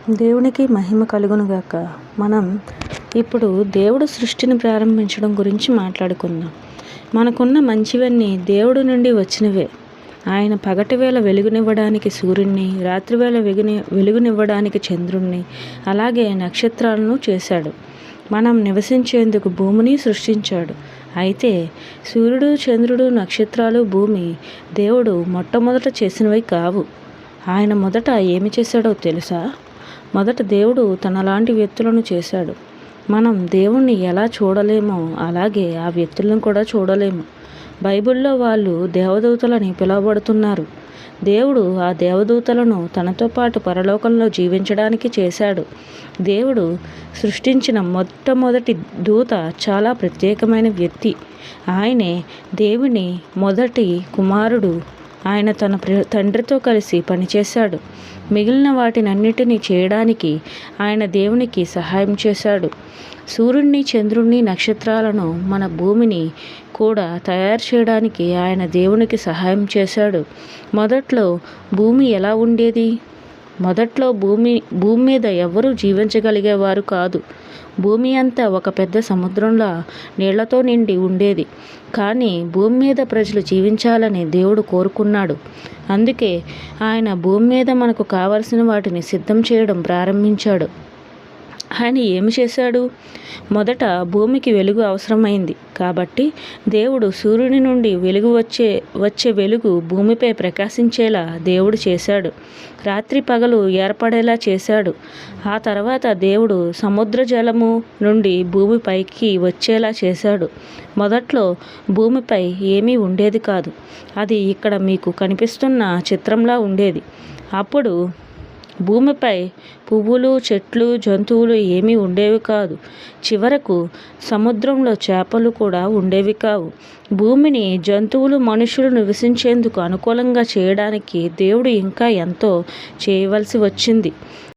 దేవునికి మహిమ కలుగునుగాక. మనం ఇప్పుడు దేవుడు సృష్టిని ప్రారంభించడం గురించి మాట్లాడుకుందాం. మనకున్న మంచివన్నీ దేవుడి నుండి వచ్చినవే. ఆయన పగటివేళ వెలుగునివ్వడానికి సూర్యుడిని, రాత్రివేళ వెలుగునివ్వడానికి చంద్రుణ్ణి, అలాగే నక్షత్రాలను చేశాడు. మనం నివసించేందుకు భూమిని సృష్టించాడు. అయితే సూర్యుడు, చంద్రుడు, నక్షత్రాలు, భూమి దేవుడు మొట్టమొదట చేసినవి కావు. ఆయన మొదట ఏమి చేశాడో తెలుసా? మొదట దేవుడు తనలాంటి వ్యక్తులను చేశాడు. మనం దేవుణ్ణి ఎలా చూడలేమో అలాగే ఆ వ్యక్తులను కూడా చూడలేము. బైబిల్లో వాళ్ళు దేవదూతలని పిలువబడుతున్నారు. దేవుడు ఆ దేవదూతలను తనతో పాటు పరలోకంలో జీవించడానికి చేశాడు. దేవుడు సృష్టించిన మొట్టమొదటి దూత చాలా ప్రత్యేకమైన వ్యక్తి. ఆయనే దేవుని మొదటి కుమారుడు. ఆయన తన తండ్రితో కలిసి పనిచేశాడు. మిగిలిన వాటినన్నిటినీ చేయడానికి ఆయన దేవునికి సహాయం చేశాడు. సూర్యుడిని, చంద్రుడిని, నక్షత్రాలను, మన భూమిని కూడా తయారు చేయడానికి ఆయన దేవునికి సహాయం చేశాడు. మొదట్లో భూమి ఎలా ఉండేది? మొదట్లో భూమి మీద ఎవరూ జీవించగలిగేవారు కాదు. భూమి అంతా ఒక పెద్ద సముద్రంలా నీళ్లతో నిండి ఉండేది. కానీ భూమి మీద ప్రజలు జీవించాలని దేవుడు కోరుకున్నాడు. అందుకే ఆయన భూమి మీద మనకు కావలసిన వాటిని సిద్ధం చేయడం ప్రారంభించాడు. ఆయన ఏమి చేశాడు? మొదట భూమికి వెలుగు అవసరమైంది కాబట్టి దేవుడు సూర్యుని నుండి వచ్చే వెలుగు భూమిపై ప్రకాశించేలా దేవుడు చేశాడు. రాత్రి పగలు ఏర్పడేలా చేశాడు. ఆ తర్వాత దేవుడు సముద్ర జలము నుండి భూమిపైకి వచ్చేలా చేశాడు. మొదట్లో భూమిపై ఏమీ ఉండేది కాదు. అది ఇక్కడ మీకు కనిపిస్తున్న చిత్రంలా ఉండేది. అప్పుడు భూమిపై పువ్వులు, చెట్లు, జంతువులు ఏమీ ఉండేవి కాదు. చివరకు సముద్రంలో చేపలు కూడా ఉండేవి కావు. భూమిని జంతువులు, మనుషులు నివసించేందుకు అనుకూలంగా చేయడానికి దేవుడు ఇంకా ఎంతో చేయవలసి వచ్చింది.